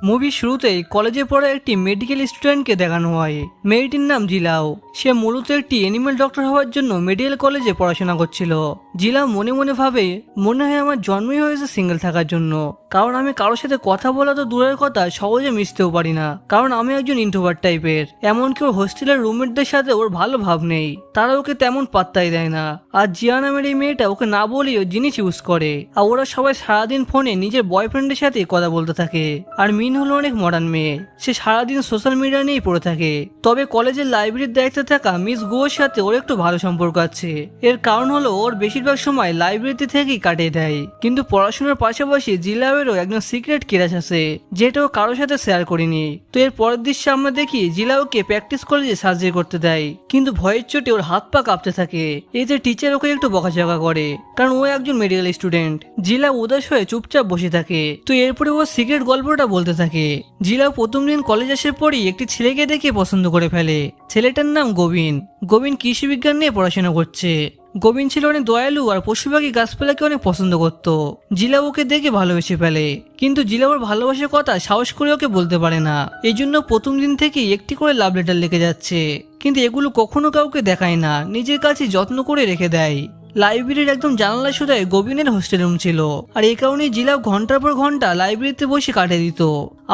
মুভির শুরুতেই কলেজে পড়া একটি মেডিকেল স্টুডেন্টকে দেখানো হয়। মেয়েটির নাম জিলাও। সে মূলত একটি অ্যানিমেল ডক্টর হওয়ার জন্য মেডিকেল কলেজে পড়াশোনা করছিল। জিলাও মনে মনে ভাবে, মনে হয় আমার জন্মই হয়েছে সিঙ্গেল থাকার জন্য, কারণ আমি কারোর সাথে কথা বলা তো দূরের কথা, সহজে মিশতেও পারি না, কারণ আমি একজন ইন্ট্রোভার্ট টাইপের। এমনকি ওর হোস্টেলের রুমমেটদের সাথে ওর ভালো ভাব নেই, তারা ওকে তেমন পাত্তাই দেয় না। আর জিয়া নামের এই মেয়েটা ওকে না বলেও জিনিস ইউজ করে। আর ওরা সবাই সারাদিন ফোনে নিজের বয়ফ্রেন্ডের সাথে কথা বলতে থাকে। আর মিন হলো অনেক মডার্ন মেয়ে, সে সারাদিন সোশ্যাল মিডিয়া নিয়েই পড়ে থাকে। তবে কলেজের লাইব্রেরির দায়িত্বে থাকা মিস গুয়োর সাথে ওর একটু ভালো সম্পর্ক আছে। এর কারণ হলো ওর বেশিরভাগ সময় লাইব্রেরিতে থেকেই কাটিয়ে দেয়। কিন্তু পড়াশোনার পাশাপাশি জিলাওয়েরও একজন সিক্রেট ক্রাশ আছে, যেটা ও কারোর সাথে শেয়ার করেনি। তো এর পরের দৃশ্যে আমরা দেখি জিলাওকে প্র্যাকটিস কলেজে সার্জারি করতে দেয়, কিন্তু ভয়ের চোটে ওর হাত পা কাঁপতে থাকে। এতে টিচার ওকে একটু বকাঝকা করে, কারণ ও একজন মেডিকেল স্টুডেন্ট। জিলা উদাস হয়ে চুপচাপ বসে থাকে। তো এরপরে ও সিক্রেট গল্পটা বলতে থাকে। জিলা প্রথম দিন কলেজ আসার পরই একটি ছেলেকে দেখে পছন্দ করে ফেলে। ছেলেটার নাম গোবিন। গোবিন কৃষি বিজ্ঞান নিয়ে পড়াশোনা করছে। গোবিন ছিল অনেক দয়ালু আর পশুপাখি গাছপালাকে অনেক পছন্দ করত। জিলা ওকে দেখে ভালোবেসে ফেলে, কিন্তু জিলা ওর ভালোবাসার কথা সাহস করে ওকে বলতে পারে না। এই জন্য প্রথম দিন থেকেই একটি করে লাভ লেটার লিখে যাচ্ছে, কিন্তু এগুলো কখনো কাউকে দেখায় না, নিজের কাছে যত্ন করে রেখে দেয়। লাইব্রেরির একদম জানালা সোজায় গোবিনের হোস্টেল রুম ছিল, আর এই কারণেই জিলাও ঘন্টার পর ঘন্টা লাইব্রেরিতে বসে কাটিয়ে দিত।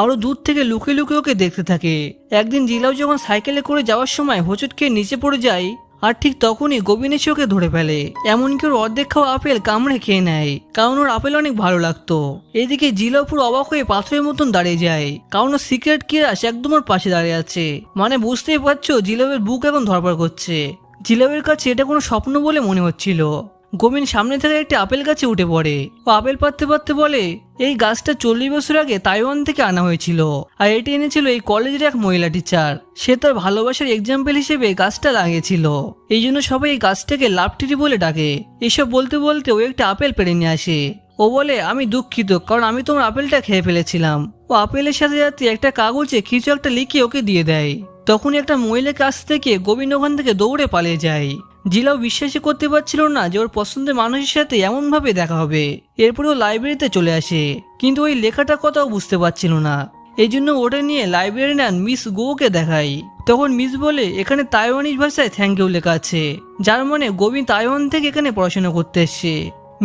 আরো দূর থেকে লুকিয়ে লুকিয়ে ওকে দেখতে থাকে। একদিন জিলাও যখন সাইকেলে করে যাওয়ার সময় হোঁচট খেয়ে নিচে পড়ে যায়, আর ঠিক তখনই গোবিন এসে ওকে ধরে ফেলে। এমনকি ওর অর্ধেক খাওয়া আপেল কামড়ে খেয়ে নেয়, কারণ ওর আপেল অনেক ভালো লাগতো। এদিকে জিলাও পুরো অবাক হয়ে পাথরের মতন দাঁড়িয়ে যায়, কারণ ওর সিক্রেট ক্রাশ একদম ওর পাশে দাঁড়িয়ে আছে। মানে বুঝতেই পারছো জিলাওয়ের বুক এখন ধরপড় করছে। জিলাওয়ের কাছে এটা কোনো স্বপ্ন বলে মনে হচ্ছিল। গোবিন সামনে থেকে একটি আপেল গাছে উঠে পড়ে। ও আপেল পাততে পাততে বলে, এই গাছটা 40 বছর আগে তাইওয়ান থেকে আনা হয়েছিল, আর এটি এনেছিল এই কলেজের এক মহিলা টিচার। সে তার ভালোবাসার এক্সাম্পল হিসেবে গাছটা লাগিয়েছিল, এই জন্য সবাই এই গাছটাকে লাভ ট্রি বলে ডাকে। এসব বলতে বলতে ও একটা আপেল পেড়ে নিয়ে আসে। ও বলে, আমি দুঃখিত, কারণ আমি তোমার আপেলটা খেয়ে ফেলেছিলাম। ও আপেলের সাথে সাথে একটা কাগজে কিছু একটা লিখে ওকে দিয়ে দেয়। তখনই একটা মহিলার কাছ থেকে গোবিন ওখান থেকে দৌড়ে পালিয়ে যায়। জিলাও বিশ্বাসই করতে পারছিল না যে ওর পছন্দের মানুষের সাথে এমন ভাবে দেখা হবে। এরপরে ও লাইব্রেরিতে চলে আসে, কিন্তু ওই লেখাটা কথাও বুঝতে পারছিল না। এই জন্য ওটা নিয়ে লাইব্রেরিয়ান মিস গোকে দেখায়। তখন মিস বলে, এখানে তাইওয়ানিজ ভাষায় থ্যাংক ইউ লেখা আছে, যার মানে গোবিন তাইওয়ান থেকে এখানে পড়াশোনা করতে এসছে।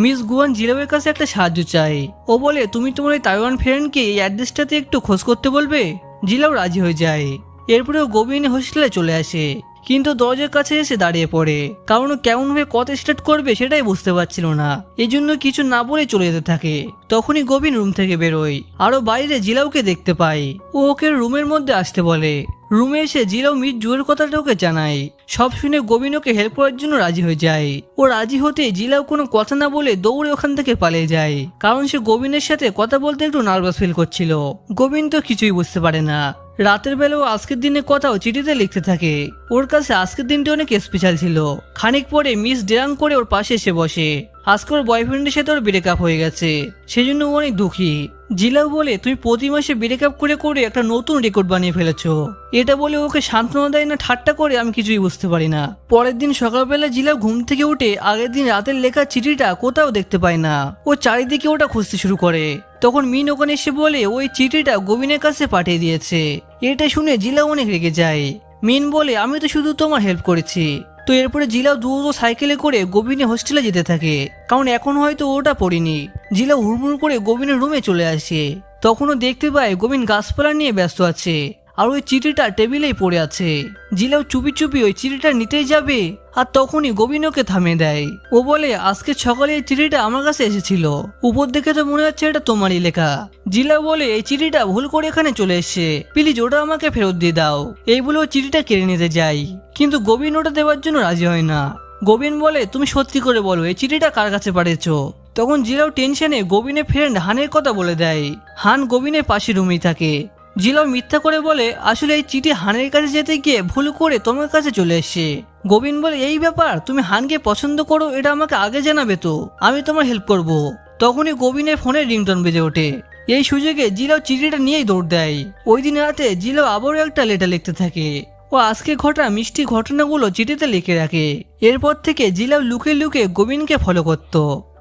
মিস গুয়ান জিলাওয়ের কাছে একটা সাহায্য চাই। ও বলে, তুমি তোমার এই তাইওয়ান ফ্রেন্ডকে এই অ্যাড্রেসটাতে একটু খোঁজ করতে বলবে। জিলাও রাজি হয়ে যায়। এরপরেও গোবিন হোস্টেলে চলে আসে, কিন্তু দরজার কাছে এসে দাঁড়িয়ে পড়ে, কারণ কেমন ভাবে কথা স্টার্ট করবে সেটাই বুঝতে পারছিল না। এই জন্য কিছু না বলে চলে যেতে থাকে। তখনই গোবিন রুম থেকে বেরোয়, আরো বাইরে জিলাওকে দেখতে পায়। ও ওকে রুমের মধ্যে আসতে বলে। রুমে এসে জিলাও মিট জুয়ের কথাটা ওকে জানায়। সব শুনে গোবিন ওকে হেল্প করার জন্য রাজি হয়ে যায়। ও রাজি হতে জিলাও কোনো কথা না বলে দৌড়ে ওখান থেকে পালিয়ে যায়, কারণ সে গোবিনের সাথে কথা বলতে একটু নার্ভাস ফিল করছিল। গোবিন তো কিছুই বুঝতে পারে না। রাতের বেলাও আজকের দিনের কথাও চিঠিতে লিখতে থাকে। ওর কাছে আজকের দিনটি অনেক স্পেশাল ছিল। খানিক পরে মিস ডেরাং করে ওর পাশে এসে বসে। আজকে ওর বয়ফ্রেন্ডের সাথে ওর ব্রেকআপ হয়ে গেছে, সেজন্য ও অনেক দুঃখী। জিলাও বলে, তুমি প্রতি মাসে ব্রেকআপ করে করে একটা নতুন রেকর্ড বানিয়ে ফেলেছো। এটা বলে ওকে সান্ত্বনা দেয় না ঠাট্টা করে, আমি কিছুই বুঝতে পারি না। পরের দিন সকালবেলা জিলাও ঘুম থেকে উঠে আগের দিন রাতের লেখা চিঠিটা কোথাও দেখতে পায় না। ও চারিদিকে ওটা খুঁজতে শুরু করে। তখন মিন ওখানে এসে বলে, ওই চিঠিটা গোবিনের কাছে পাঠিয়ে দিয়েছে। এটা শুনে জিলাও অনেক রেগে যায়। মিন বলে, আমি তো শুধু তোমার হেল্প করেছি। তো এরপরে জিলাও দ্রুত সাইকেলে করে গোবিনের হোস্টেলে যেতে থাকে, কারণ এখন হয়তো ওটা পড়িনি। জিলাও হুড়মুড় করে গোবিনের রুমে চলে আসে। তখনও দেখতে পায় গোবিন গাছপালা নিয়ে ব্যস্ত আছে, আর ওই চিঠিটা টেবিলেই পড়ে আছে। জিলাও চুপি চুপি ওই চিঠিটা নিতেই যাবে, আর তখনই গোবিন ওকে থামিয়ে দেয়। ও বলে, আজকে সকালে এই চিঠিটা আমার কাছে এসেছিল, উপর দেখে তো মনে হচ্ছে এটা তোমারই লেখা। জিলাও বলে, এই চিঠিটা ভুল করে এখানে চলে এসছে, প্লিজ ওটা আমাকে ফেরত দিয়ে দাও। এই বলে ও চিঠিটা কেড়ে নিতে যায়, কিন্তু গোবিন ওটা দেওয়ার জন্য রাজি হয় না। গোবিন বলে, তুমি সত্যি করে বলো এই চিঠিটা কার কাছে পাঠিয়েছো। তখন জিলাও টেনশনে গোবিনের ফ্রেন্ড হানের কথা বলে দেয়। হান গোবিনের পাশে রুমেই থাকে। জিলাও মিথ্যা করে বলে, আসলে এই চিঠি হানের কাছে যেতে গিয়ে ভুল করে তোমার কাছে চলে এসছে। গোবিন বলে, এই ব্যাপার, তুমি হানকে পছন্দ করো এটা আমাকে আগে জানাবে তো, আমি তোমার হেল্প করব। তখনই গোবিনের ফোনে রিংটোন বেজে ওঠে। এই সুযোগে জিলাও চিঠিটা নিয়েই দৌড় দেয়। ওই দিন রাতে জিলাও আবারও একটা লেটার লিখতে থাকে। ও আজকে ঘটা মিষ্টি ঘটনাগুলো চিঠিতে লিখে রাখে। এরপর থেকে জিলাও লুকিয়ে লুকিয়ে গোবিনকে ফলো করত,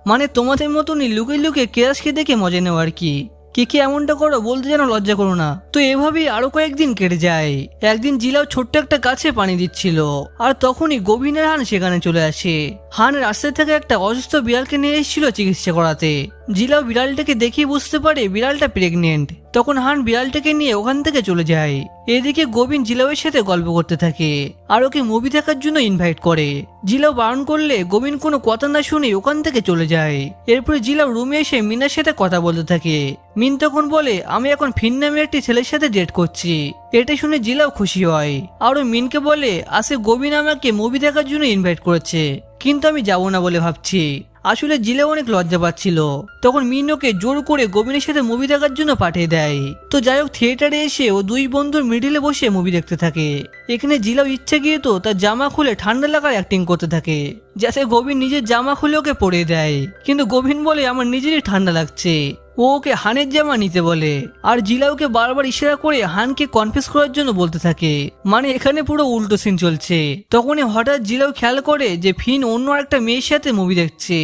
মানে তোমাদের মতনই লুকিয়ে লুকিয়ে কেরাসকে দেখে মজা নেওয়া আর কি। কে এমনটা করো বলতে যেন লজ্জা করো না। তো এভাবেই আরো কয়েকদিন কেটে যায়। একদিন জিলাও ছোট্ট একটা গাছে পানি দিচ্ছিল, আর তখনই গোবিন আর হান সেখানে চলে আসে। হান রাস্তায় থেকে একটা অসুস্থ বিড়ালকে নিয়ে এসেছিল চিকিৎসা করাতে। জিলাও বিড়ালটাকে দেখেই বুঝতে পারে বিড়ালটা প্রেগনেন্ট। তখন হান বিড়ালটাকে নিয়ে ওখান থেকে চলে যায়। এদিকে গোবিন জিলাওয়ের সাথে গল্প করতে থাকে আর ওকে মুভি দেখার জন্য ইনভাইট করে। জিলাও বারণ করলে গোবিন কোনো কথা না শুনে ওখান থেকে চলে যায়। এরপরে জিলাও রুমে এসে মিনার সাথে কথা বলতে থাকে। মিন তখন বলে, আমি এখন ফিন নামে একটি ছেলের সাথে ডেট করছি। এটা শুনে জিলাও খুশি হয় আর ও মিনকে বলে, আসে গোবিন আমাকে মুভি দেখার জন্য ইনভাইট করেছে, কিন্তু আমি যাব না বলে ভাবছি। আসলে জিলাও অনেক লজ্জা পাচ্ছিল। তখন মিন ওকে জোর করে গোবিনের সাথে মুভি দেখার জন্য পাঠিয়ে দেয়। তো যাই হোক, থিয়েটারে এসে ও দুই বন্ধুর মিডিলে বসে মুভি দেখতে থাকে। এখানে জিলাও ইচ্ছে গিয়ে তো তার জামা খুলে ঠান্ডা লাগার অ্যাক্টিং করতে থাকে, যাতে গোবিন নিজের জামা খুলে ওকে পরিয়ে দেয়। কিন্তু গোবিন বলে, আমার নিজেরই ঠান্ডা লাগছে। ও ওকে হানের জামা নিতে বলে আর জিলাওকে বারবার ইশারা করে হানকে কনফেস করার জন্য বলতে থাকে। মানে এখানে পুরো উল্টো সিন চলছে। তখনই হঠাৎ জিলাও খেয়াল করে যে ফিন অন্য একটা মেয়ের সাথে মুভি দেখছে,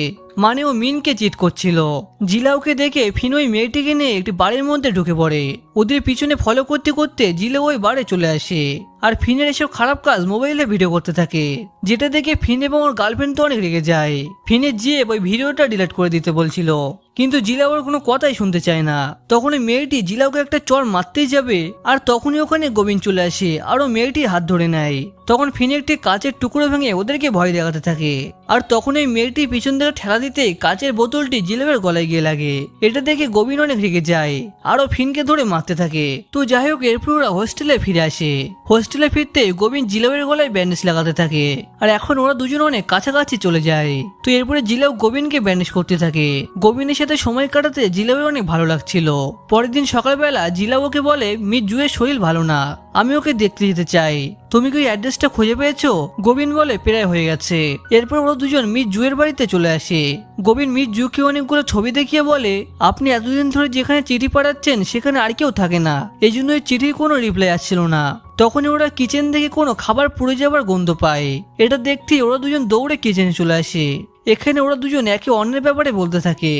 মানে ও মিনকে চিট করছিল। জিলাওকে দেখে ফিন ওই মেয়েটিকে নিয়ে একটি বাড়ির মধ্যে ঢুকে পড়ে। ওদের পিছনে ফলো করতে করতে জিলাও ওই বাড়ি চলে আসে আর ফিনের এসব খারাপ কাজ মোবাইলে ভিডিও করতে থাকে, যেটা দেখে ফিন এবং ওর গার্লফ্রেন্ড তো অনেক রেগে যায়। ফিনের জিয়ে ওই ভিডিওটা ডিলিট করে দিতে বলছিল, কিন্তু জিলাও ওর কোনো কথাই শুনতে চায় না। তখন ওই মেয়েটি জিলাওকে একটা চড় মারতেই যাবে আর তখনই ওখানে গোবিন্দ চলে আসে আর ও মেয়েটির হাত ধরে নেয়। তখন ফিন একটি কাচের টুকরো ভেঙে ওদেরকে ভয় দেখাতে থাকে আর তখন ওই মেয়েটি পিছন থেকে ঠেলা দিতে কাচের বোতলটি জিলাওয়ের গলায় গিয়ে লাগে। এটা দেখে গোবিন্দ অনেক রেগে যায় আর ও ফিনকে ধরে মারতে থাকে। তো যাই হোক, এরপর ওরা হোস্টেলে ফিরে আসে। হোস্টেলে ফিরতে গোবিন্দ জিলাওয়ের গলায় ব্যান্ডেজ লাগাতে থাকে আর এখন ওরা দুজন অনেক কাছাকাছি চলে যায়। তো এরপরে জিলাও গোবিন্দকে ব্যান্ডেজ করতে থাকে। গোবিন্দের সাথে সময় কাটাতে জিলাওয়ের অনেক ভালো লাগছিল। পরের দিন সকালবেলা জিলাও ওকে বলে, মিত জুয়ের শরীর ভালো না, আমি ওকে দেখতে যেতে চাই, তুমি কি অ্যাড্রেসটা খুঁজে পেয়েছো? গোবিন্দ বলে, প্রায় হয়ে গেছে। এরপর ওরা দুজন মিত জুয়ের বাড়িতে চলে আসে। গোবিন্দ মিত জুকে অনেকগুলো ছবি দেখিয়ে বলে, আপনি এতদিন ধরে যেখানে চিঠি পাঠাচ্ছেন সেখানে আর কেউ থাকে না, এই জন্য ওই চিঠির কোনো রিপ্লাই আসছিল না। তখনই ওরা কিচেন থেকে কোনো খাবার পুড়ে যাবার গন্ধ পায়। এটা দেখতেই ওরা দুজন দৌড়ে কিচেনে চলে আসে। এখানে ওরা দুজন একে অন্যের ব্যাপারে বলতে থাকে।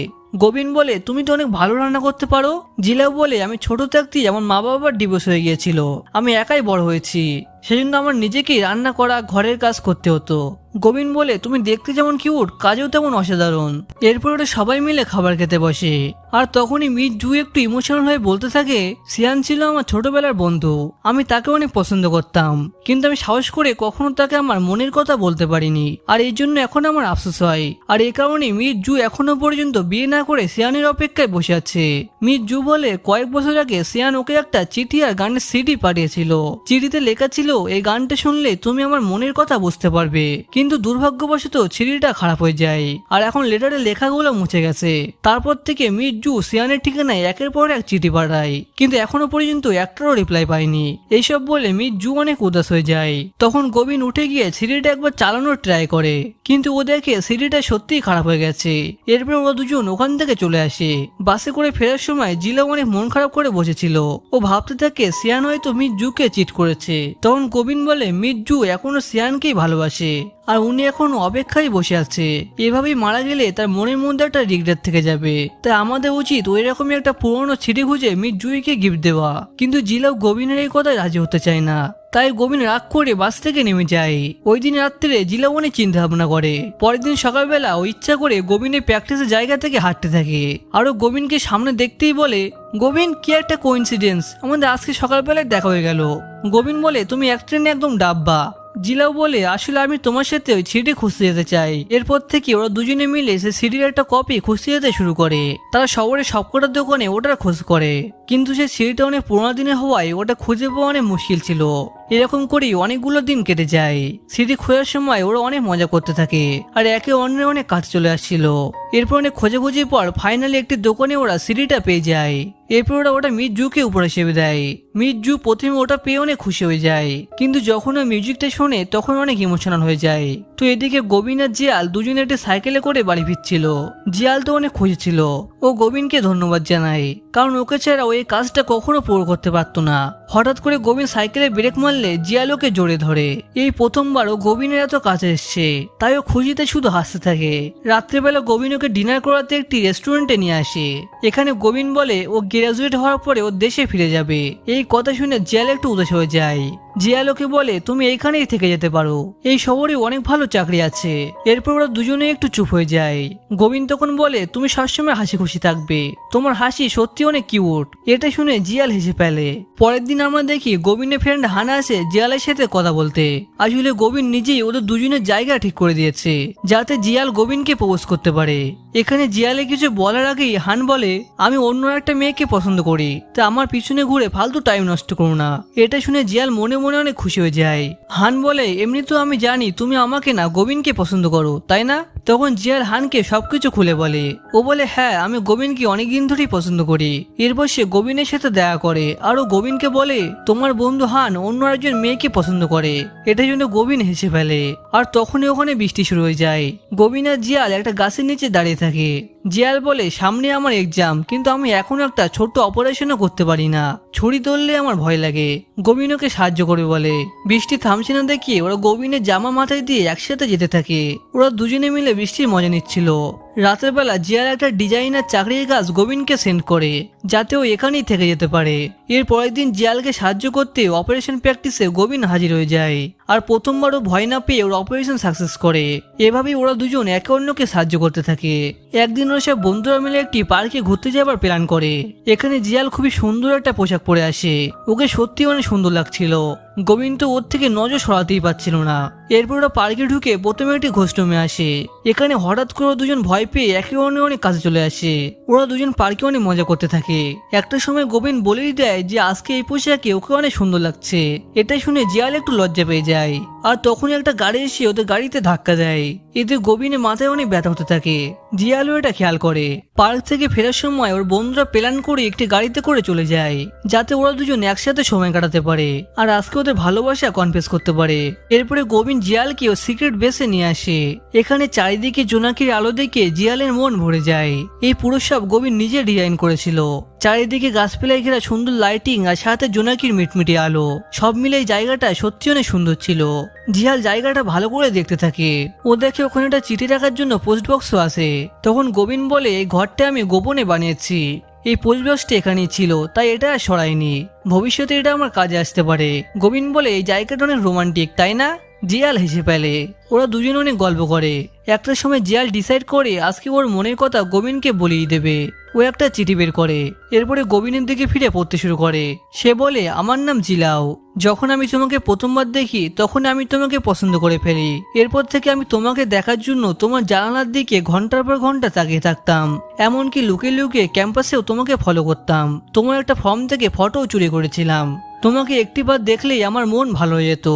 গোবিন্দ বলে, তুমি তো অনেক ভালো রান্না করতে পারো। জিলাও বলে, আমি ছোট থাকতেই আমার মা বাবার ডিভোর্স হয়ে গিয়েছিল, আমি একাই বড় হয়েছি, সেজন্য আমার নিজেকেই রান্না করা ঘরের কাজ করতে হতো। গোবিন্দ বলে, তুমি দেখতে যেমন কিউট, কাজেও তেমন অসাধারণ। এরপর ওরা সবাই মিলে খাবার খেতে বসে আর তখনই মিত জু একটু ইমোশনাল হয়ে বলতে থাকে, সিয়ান ছিল আমার ছোটবেলার বন্ধু, আমি তাকে অনেক পছন্দ করতাম, কিন্তু আমি সাহস করে কখনো তাকে আমার মনের কথা বলতে পারিনি, আর এই জন্য এখন আমার আফসোস হয়। আর এই কারণে মিত জু এখনো পর্যন্ত বিয়ে না করে সিয়ানের অপেক্ষায় বসে আছে। মিত জু বলে, কয়েক বছর আগে সিয়ান ওকে একটা চিঠি আর গানের সিডি পাঠিয়েছিল। চিঠিতে লেখা ছিল, এই গানটা শুনলে তুমি আমার মনের কথা বুঝতে পারবে, কিন্তু দুর্ভাগ্যবশত সিডিটা খারাপ হয়ে যায় আর এখন লেটারের লেখাগুলো মুছে গেছে। তারপর থেকে মিত জু সিয়ানের ঠিকানায় একের পর এক চিঠি পাঠায়, কিন্তু এখনো পর্যন্ত একটারও রিপ্লাই পায়নি। এইসব বলে মিত জু অনেক উদাস হয়ে যায়। তখন গোবিন্দ উঠে গিয়ে সিডিটা একবার চালানোর ট্রাই করে, কিন্তু ও দেখে সিডিটা সত্যিই খারাপ হয়ে গেছে। এরপর ওরা দুজন ওখান থেকে চলে আসে। বাসে করে ফেরার সময় জিলাও অনেক মন খারাপ করে বসেছিল। ও ভাবতে থাকে সিয়ান হয়তো মিত জুকে চিট করেছে। তখন গোবিন্দ বলে, মিত জু এখনো সিয়ানকেই ভালোবাসে আর উনি এখন অপেক্ষায় বসে আছে। এভাবেই মারা গেলে তার মনের মধ্যে একটা রিগ্রেট থেকে যাবে, তাই আমাদের উচিত ওই রকমই একটা পুরনো চিঠি খুঁজে মিত জুইকে গিফট দেওয়া। কিন্তু জিলাও গোবিন্দের এই কথায় রাজি হতে চায় না, তাই গোবিন্দ রাগ করে বাস থেকে নেমে যায়। ওই দিন রাত্রে জিলাও অনেক চিন্তা ভাবনা করে। পরের দিন সকালবেলা ও ইচ্ছা করে গোবিন্দের প্র্যাকটিসের জায়গা থেকে হাঁটতে থাকে আর ও গোবিন্দকে সামনে দেখতেই বলে, গোবিন্দ কি একটা কোইন্সিডেন্স, আমাদের আজকে সকালবেলায় দেখা হয়ে গেল। গোবিন্দ বলে, তুমি এক ট্রেনে একদম ডাব্বা। জিলাও বলে, আসলে আমি তোমার সাথে ওই সিডি খুঁজতে যেতে চাই। এরপর থেকে ওরা দুজনে মিলে সে সিডির একটা কপি খুঁজতে যেতে শুরু করে। তারা শহরের সবকটা দোকানে ওটার খোঁজ করে, কিন্তু সে সিডিটা অনেক পুরোনো দিনের হওয়ায় ওটা খুঁজে পাওয়া অনেক মুশকিল ছিল। এরকম করেই অনেকগুলো দিন কেটে যায়। সিডি খোঁজার সময় ওরা অনেক মজা করতে থাকে আর একে অন্যের অনেক কাজ চলে আসছিল। এরপর অনেক খোঁজাখুঁজির পর ফাইনালি একটি দোকানে ওরা সিডিটা পেয়ে যায়। এরপর ওরা ওটা মিত জুকে উপরে সেবে দেয়। মিত জু প্রথমে ওটা পেয়ে অনেক খুশি হয়ে যায়, কিন্তু যখন ও মিউজিকটা শোনে তখন অনেক ইমোশনাল হয়ে যায়। তো এদিকে গোবিন আর জিয়াল দুজনে একটি সাইকেলে করে বাড়ি ফিরছিল। জিয়াল তো অনেক খুশি ছিল, ও গোবিনকে ধন্যবাদ জানায়, কারণ ওকে ছাড়া ও এই কাজটা কখনো পুরো করতে পারতো না। হঠাৎ করে গোবিন সাইকেলে ব্রেক মারলে জিয়াল ওকে জোরে ধরে। এই প্রথমবার ও গোবিনের এত কাছে এসছে, তাই ও খুশিতে শুধু হাসতে থাকে। রাত্রেবেলা গোবিন ওকে ডিনার করাতে একটি রেস্টুরেন্টে নিয়ে আসে। এখানে গোবিন বলে ও গ্রাজুয়েট হওয়ার পরে ও দেশে ফিরে যাবে। এই কথা শুনে জিয়াল একটু উদাস হয়ে যায়। জিয়াল ওকে বলে তুমি এইখানেই থেকে যেতে পারো, এই শহরে অনেক ভালো চাকরি আছে। এরপর ওরা দুজনে একটু চুপ হয়ে যায়। গোবিন তখন বলে তুমি সবসময় হাসি খুশি থাকবে, তোমার হাসি সত্যি অনেক কিউট। এটা শুনে জিয়াল হেসে ফেলে। পরের দিন আমরা দেখি গোবিনের ফ্রেন্ড হানা আসে জিয়ালের সাথে কথা বলতে। আসলে গোবিন নিজেই ওদের দুজনের জায়গা ঠিক করে দিয়েছে, যাতে জিয়াল গোবিনকে প্রপোজ করতে পারে। এখানে জিয়ালে কিছু বলার আগেই হান বলে আমি অন্য একটা মেয়েকে পছন্দ করি, তা আমার পিছনে ঘুরে ফালতু টাইম নষ্ট করো না। এটা শুনে জিয়াল মনে মনে অনেক খুশি হয়ে যায়। হান বলে এমনি তো আমি জানি তুমি আমাকে না গোবিনকে পছন্দ করো, তাই না? তখন জিয়াল হানকে সবকিছু খুলে বলে। ও বলে হ্যাঁ, আমি গোবিনকে অনেকদিন ধরেই পছন্দ করি। এরপর সে গোবিনের সাথে দেখা করে আর ও গোবিনকে বলে তোমার বন্ধু হান অন্য একজন মেয়েকে পছন্দ করে। এটার জন্য গোবিন হেসে ফেলে। আর তখনই ওখানে বৃষ্টি শুরু হয়ে যায়। গোবিন আর জিয়াল একটা গাছের নিচে দাঁড়িয়ে থাকে। জিয়াল বলে সামনে আমার এক্সাম, কিন্তু আমি এখন একটা ছোট্ট অপারেশনও করতে পারি না, ছুরি ধরলে আমার ভয় লাগে। গোবিন ওকে সাহায্য করে বলে। বৃষ্টি থামছে না দেখিয়ে ওরা গোবিনের জামা মাথায় দিয়ে একসাথে যেতে থাকে। ওরা দুজনে মিলে বৃষ্টির মজা নিচ্ছিল। রাতের বেলা জিয়াল একটা ডিজাইনার চাকরির কাজ গোবিনকে সেন্ড করে, যাতে ও এখানেই থেকে যেতে পারে। এর পরের দিন জিয়ালকে সাহায্য করতে অপারেশন প্র্যাকটিসে গোবিন হাজির হয়ে যায়। আর প্রথমবারও ভয় না পেয়ে ওর অপারেশন সাকসেস করে। এভাবেই ওরা দুজন একে অন্যকে সাহায্য করতে থাকে। একদিন ওরা সব বন্ধুরা মিলে একটি পার্কে ঘুরতে যাবার প্ল্যান করে। এখানে জিয়াল খুবই সুন্দর একটা পোশাক পরে আসে, ওকে সত্যি অনেক সুন্দর লাগছিল। গোবিন তো ওর থেকে নজর সরাতেই পারছিল না। এরপর ওরা পার্কে ঢুকে প্রথমে একটি ঘোষরুমে আসে। এখানে হঠাৎ করে দুজন ভয় পেয়ে একে অনেক কাছে চলে আসে। ওরা দুজন পার্কে অনেক মজা করতে থাকে। একটা সময় গোবিন বলেই দেয় যে আজকে এই পোশাকে ওকে অনেক সুন্দর লাগছে। এটা শুনে জিয়াল একটু লজ্জা পেয়ে যায়। আর তখনই একটা গাড়ি এসে ওদের গাড়িতে ধাক্কা দেয়। এতে গোবিনের মাথায় অনেক ব্যথা হতে থাকে। জিয়ালও এটা খেয়াল করে। পার্ক থেকে ফেরার সময় ওর বন্ধুরা প্ল্যান করে একটি গাড়িতে করে চলে যায়, যাতে ওরা দুজন একসাথে সময় কাটাতে পারে আর আজকে ওদের ভালোবাসা কনফেস করতে পারে। এরপরে গোবিন জিয়ালকে ও সিক্রেট বেসে নিয়ে আসে। এখানে চারিদিকে জোনাকির আলো দেখে জিয়ালের মন ভরে যায়। এই পুরো সব গোবিন নিজে ডিজাইন করেছিল। চারিদিকে গাছপালায় ঘেরা সুন্দর লাইটিং আর সাথে জোনাকির মিটমিটি আলো, সব মিলে এই জায়গাটা সত্যি অনেক সুন্দর ছিল। জিয়াল জায়গাটা ভালো করে দেখতে থাকে। ও দেখে ওখানে একটা চিঠি রাখার জন্য পোস্ট বক্সও আছে। তখন গোবিন বলে এই ঘরটা আমি গোপনে বানিয়েছি, এই পোস্ট বক্সটা এখানেই ছিল, তাই এটা আর সরাইনি, ভবিষ্যতে এটা আমার কাজে আসতে পারে। গোবিন বলে এই জায়গাটা অনেক রোমান্টিক, তাই না? জিয়াল হেসে ফেলে। ওরা দুজন অনেক গল্প করে। একটা সময় জিয়াল ডিসাইড করে আজকে ওর মনের কথা গোবিনকে বলেই দেবে। ও একটা চিঠি বের করে। এরপরে গোবিনের দিকে ফিরে পড়তে শুরু করে। সে বলে আমার নাম জিলাও, যখন আমি তোমাকে প্রথমবার দেখি তখন আমি তোমাকে পছন্দ করে ফেলি। এরপর থেকে আমি তোমাকে দেখার জন্য তোমার জানালার দিকে ঘন্টার পর ঘন্টা তাকিয়ে থাকতাম, এমনকি লুকিয়ে লুকিয়ে ক্যাম্পাসেও তোমাকে ফলো করতাম। তোমার একটা ফর্ম থেকে ফটোও চুরি করেছিলাম। তোমাকে একটিবার দেখলেই আমার মন ভালো হয়ে যেত,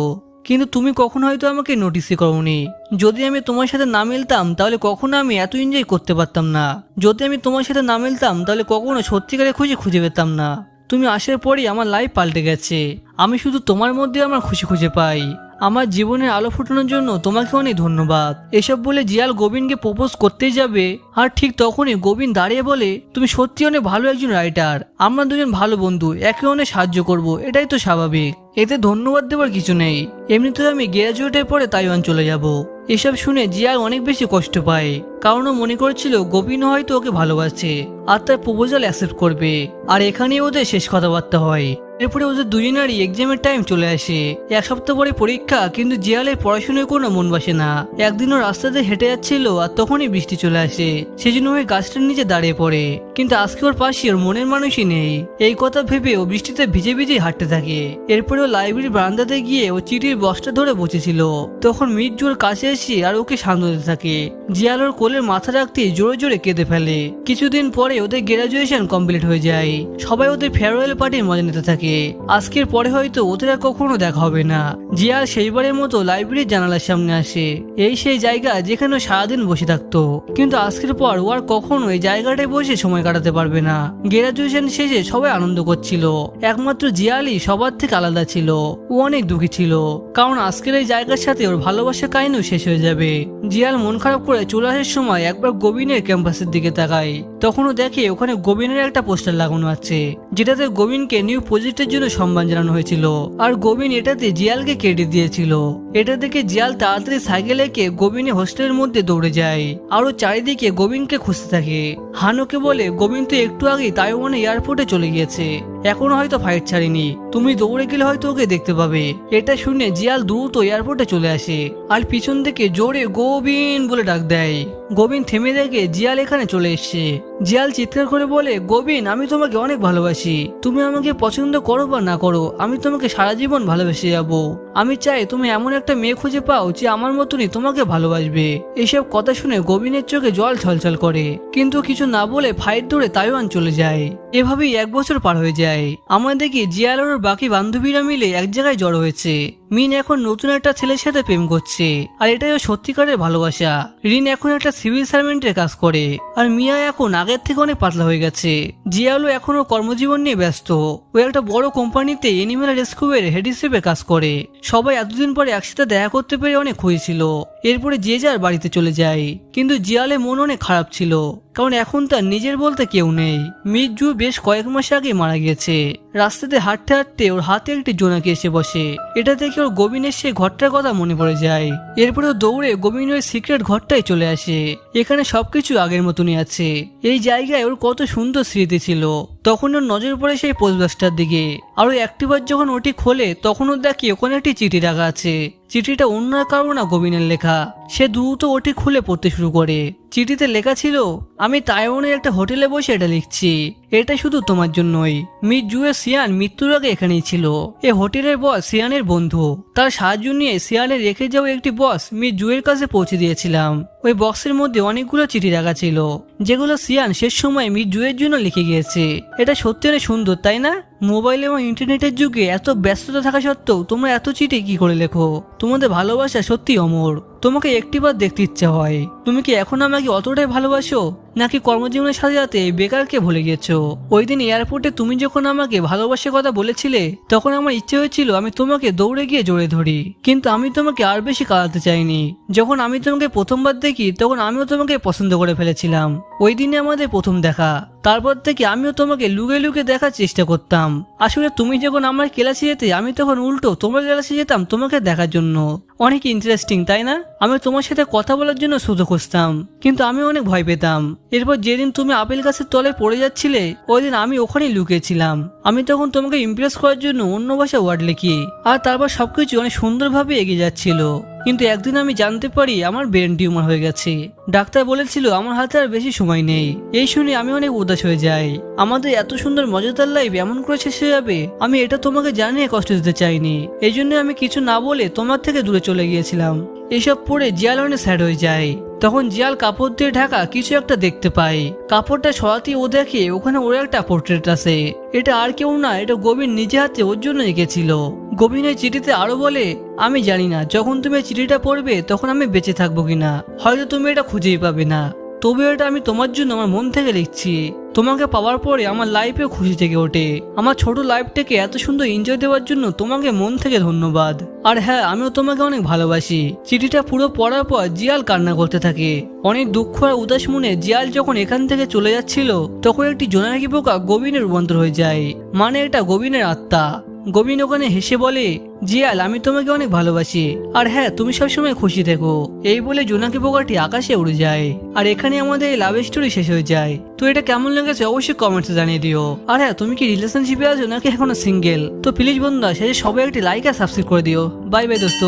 কিন্তু তুমি কখনো হয়তো আমাকে নোটিসই করোনি। যদি আমি তোমার সাথে না মিলতাম তাহলে কখনো আমি এত এনজয় করতে পারতাম না। যদি আমি তোমার সাথে না মিলতাম তাহলে কখনো সত্যিকারের খুঁজে পেতাম না। তুমি আসার পরই আমার লাইফ পাল্টে গেছে। আমি শুধু তোমার মধ্যে আমার খুশি খুঁজে পাই। আমার জীবনের আলো ফুটানোর জন্য তোমাকে অনেক ধন্যবাদ। এসব বলে জিয়াল গোবিনকে প্রপোজ করতেই যাবে, আর ঠিক তখনই গোবিন দাঁড়িয়ে বলে তুমি সত্যি অনেক ভালো একজন রাইটার। আমরা দুজন ভালো বন্ধু, একে অনেক সাহায্য করব, এটাই তো স্বাভাবিক। এতে ধন্যবাদ দেওয়ার কিছু নেই। এমনিতেও আমি গ্রাজুয়েটের পরে তাইওয়ান চলে যাব। এসব শুনে জিয়াল অনেক বেশি কষ্ট পায়, কারণ ও মনে করছিল গোবিন হয়তো ওকে ভালোবাসে আর তার প্রপোজাল অ্যাকসেপ্ট করবে। আর এখানেই ওদের শেষ কথাবার্তা হয়। এরপরে ওদের দুজনেরই এক্সামের টাইম চলে আসে। এক সপ্তাহ পরে পরীক্ষা, কিন্তু জিয়ালের পড়াশোনায় কোনো মন বসে না। একদিনও রাস্তাতে হেঁটে যাচ্ছিল আর তখনই বৃষ্টি চলে আসে। সেজন্য ওই গাছটার নিচে দাঁড়িয়ে পড়ে, কিন্তু আজকে ওর পাশে ওর মনের মানুষই নেই। এই কথা ভেবে ও বৃষ্টিতে ভিজে ভিজে হাঁটতে থাকে। এরপরে ও লাইব্রেরির বারান্দাতে গিয়ে ও চিঠির বক্সটা ধরে বসেছিল। তখন মির্জু ওর কাছে এসে আর ওকে শান্ত দিতে থাকে। জিয়াল ওর কোলের মাথা রাখতে জোরে জোরে কেঁদে ফেলে। কিছুদিন পরে ওদের গ্রাজুয়েশন কমপ্লিট হয়ে যায়। সবাই ওদের ফেয়ারওয়েল পার্টির মজা নিতে থাকে। গেছে, আজকের পরে হয়তো ওদের আর কখনো দেখা হবে না। জিয়াল সেইবারের মতো লাইব্রেরির জানালার সামনে আসে। এই সেই জায়গা যেখানে ও সারাদিন বসে থাকতো, কিন্তু আজকের পর ও আর কখনো এই জায়গাটায় বসে সময় কাটাতে পারবে না। গ্রাজুয়েশন শেষে সবাই আনন্দ করছিল, একমাত্র জিয়ালই সবার থেকে আলাদা ছিল। ও অনেক দুঃখী ছিল, কারণ আজকের এই জায়গার সাথে ওর ভালোবাসার কাহিনীও শেষ হয়ে যাবে। জিয়াল মন খারাপ করে চলে আসার সময় একবার গোবিনের ক্যাম্পাসের দিকে তাকায়, তখনও দেখে ওখানে গোবিনের একটা পোস্টার লাগানো আছে, যেটাতে গোবিনকে নিউ প্রজেক্টের জন্য সম্মান জানানো হয়েছিল, আর গোবিন এটাতে জিয়ালকে ক্রেডিট দিয়েছিল। এটা দেখে জিয়াল তাড়াতাড়ি সাইকেল এঁকে গোবিনের হোস্টেলের মধ্যে দৌড়ে যায়, আরো চারিদিকে গোবিনকে খুঁজতে থাকে। হানুকে বলে গোবিন তো একটু আগেই তাইওয়ানে এয়ারপোর্টে চলে গিয়েছে, এখনো হয়তো ফ্লাইট ছাড়েনি, তুমি দৌড়ে গেলে হয়তো ওকে দেখতে পাবে। এটা শুনে জিয়াল দ্রুত এয়ারপোর্টে চলে আসে, আর পিছন থেকে জোরে গোবিন বলে ডাক দেয়। গোবিন থেমে দেখে জিয়াল এখানে চলে এসছে। জিয়াল চিৎকার করে বলে, গোবিন আমি তোমাকে অনেক ভালোবাসি, তুমি আমাকে পছন্দ করো বা না করো, আমি তোমাকে সারা জীবন ভালোবেসে যাব। আমি চাই তুমি এমন একটা মেয়ে খুঁজে পাও যে আমার মতনই তোমাকে ভালোবাসবে। এসব কথা শুনে গোবিনের চোখে জল ছলছল করে, কিন্তু কিছু না বলে ফ্লাইট ধরে তাইওয়ান চলে যায়। এভাবেই 1 বছর পার হয়ে যায়। আমরা দেখি জিয়াল আর ওর বাকি বান্ধবীরা মিলে এক জায়গায় জড়ো হয়েছে। মিন এখন নতুন একটা ছেলের সাথে প্রেম করছে, আর এটাই ওর সত্যিকারের ভালোবাসা। রিন এখন একটা সিভিল সার্ভেন্টের কাজ করে, আর মিয়া এখন আগের থেকে অনেক পাতলা হয়ে গেছে। জিয়ালও এখন ওর কর্মজীবন নিয়ে ব্যস্ত, ও একটা বড় কোম্পানিতে এনিম্যাল রেস্কিউয়ের হেড হিসেবে কাজ করে। সবাই এতদিন পরে একসাথে দেখা করতে পেরে অনেক খুশি ছিল। এরপরে যে যার বাড়িতে চলে যায়, কিন্তু জিয়ালের মন অনেক খারাপ ছিল, কারণ এখন তার নিজের বলতে কেউ নেই। মিজু বেশ কয়েক মাস আগে মারা গেছে। রাস্তাতে হাঁটতে হাঁটতে ওর হাতে একটি জোনাকি এসে বসে, এটা থেকে ওর গোবিনের সেই ঘরটার কথা মনে পড়ে যায়। এরপরে দৌড়ে গোবিনের সিক্রেট ঘরটায় চলে আসে। এখানে সবকিছু আগের মতনই আছে। এই জায়গায় ওর কত সুন্দর স্মৃতি ছিল। তখন ওর নজর পড়ে সেই পোস্টবক্সটার দিকে, আর ওই একটিবার যখন ওটি খোলে তখন ওর দেখি ওখানে একটি চিঠি রাখা আছে। চিঠিটা অন্য কারো না, গোবিনের লেখা। সে দ্রুত ওটি খুলে পড়তে শুরু করে। চিঠিতে লেখা ছিল, আমি তাইওয়ানের একটা হোটেলে বসে এটা লিখছি, এটা শুধু তোমার জন্যই। মিজুয়ে সিয়ান মৃত্যুর আগে এখানেই ছিল। এই হোটেলের বস সিয়ানের বন্ধু, তার সাহায্য নিয়ে সিয়ানের রেখে যাওয়া একটি বক্স মিজুয়ের কাছে পৌঁছে দিয়েছিলাম। ওই বক্সের মধ্যে অনেকগুলো চিঠি রাখা ছিল, যেগুলো সিয়ান শেষ সময় মিজুয়ের জন্য লিখে গিয়েছে। এটা সত্যি অনেক সুন্দর, তাই না? মোবাইল এবং ইন্টারনেটের যুগে এত ব্যস্ততা থাকা সত্ত্বেও তোমরা এত চিঠি কি করে লেখো? তোমাদের ভালোবাসা সত্যি অমর। তোমাকে একটিবার দেখতে ইচ্ছা হয়। তুমি কি এখন আমাকে অতটাই ভালোবাসো, নাকি কর্মজীবনের সাথে সাথে বেকারকে ভুলে গেছো? ওই দিন এয়ারপোর্টে তুমি যখন আমাকে ভালোবাসার কথা বলেছিলে, তখন আমার ইচ্ছে হয়েছিল আমি তোমাকে দৌড়ে গিয়ে জড়িয়ে ধরি, কিন্তু আমি তোমাকে আর বেশি কাঁদাতে চাইনি। যখন আমি তোমাকে প্রথমবার দেখি তখন আমিও তোমাকে পছন্দ করে ফেলেছিলাম। ওই দিনে আমাদের প্রথম দেখা, তারপর থেকে আমিও তোমাকে লুকে লুকে দেখার চেষ্টা করতাম। আসলে তুমি যখন আমার ক্লাসে যেতে, আমি তখন উল্টো তোমার ক্লাসে যেতাম তোমাকে দেখার জন্য। অনেক ইন্টারেস্টিং, তাই না? আমি তোমার সাথে কথা বলার জন্য সুযোগ খুঁজতাম, কিন্তু আমি অনেক ভয় পেতাম। এরপর যেদিন তুমি আপেল গাছের তলায় পড়ে যাচ্ছিলে, ওই দিন আমি ওখানেই লুকিয়েছিলাম। আমি তখন তোমাকে ইমপ্রেস করার জন্য অন্য ভাষায় ওয়ার্ড লিখি, আর তারপর সবকিছু অনেক সুন্দরভাবে এগিয়ে যাচ্ছিল। কিন্তু একদিন আমি জানতে পারি আমার ব্রেন টিউমার হয়ে গেছে। ডাক্তার বলেছিল আমার হাতে আর বেশি সময় নেই। এই শুনে আমি অনেক উদাস হয়ে যাই। আমাদের এত সুন্দর মজাদার লাইফ এমন করে শেষ হয়ে যাবে, আমি এটা তোমাকে জানিয়ে কষ্ট দিতে চাইনি। এই জন্য আমি কিছু না বলে তোমার থেকে দূরে চলে গিয়েছিলাম। এসব পরে জিয়াল অনেক স্যাড হয়ে যায়। তখন জিয়াল কাপড় দিয়ে ঢাকা কিছু একটা দেখতে পায়। কাপড়টা সরাতেই ও দেখে ওখানে ওর একটা পোর্ট্রেট আছে। এটা আর কেউ না, এটা গোবিন নিজে হাতে ওর জন্য এঁকেছিল। গোবিন এই চিঠিতে আরো বলে, আমি জানি না যখন তুমি চিঠিটা পড়বে তখন আমি বেঁচে থাকবো কিনা, হয়তো তুমি এটা খুঁজেই পাবে না, তবে এটা আমি তোমার জন্য আমার মন থেকে লিখছি। তোমাকে পাওয়ার পরে আমার লাইফে খুশি থেকে ওঠে। আমার ছোট লাইফটাকে এত সুন্দর এনজয় দেওয়ার জন্য তোমাকে মন থেকে ধন্যবাদ। আর হ্যাঁ, আমিও তোমাকে অনেক ভালোবাসি। চিঠিটা পুরো পড়ার পর জিয়াল কান্না করতে থাকে। অনেক দুঃখ আর উদাস মনে জিয়াল যখন এখান থেকে চলে যাচ্ছিল, তখন একটি জোনাকি পোকা গোবিনের রূপান্তর হয়ে যায়, মানে এটা গোবিনের আত্মা। গোবিন ওখানে হেসে বলে, জিয়াল আমি তোমাকে অনেক ভালোবাসি, আর হ্যাঁ তুমি সবসময় খুশি থেকো। এই বলে জোনাকি পোকাটি আকাশে উড়ে যায়। আর এখানে আমাদের এই লাভ স্টোরি শেষ হয়ে যায়। তো এটা কেমন লেগেছে অবশ্যই কমেন্টসে জানিয়ে দিও। আর হ্যাঁ, তুমি কি রিলেশনশিপে আছো নাকি এখনো সিঙ্গেল? তো প্লিজ বন্ধুরা শেষে সবাই একটি লাইক আর সাবস্ক্রাইব করে দিও। বাই বাই দোস্ত।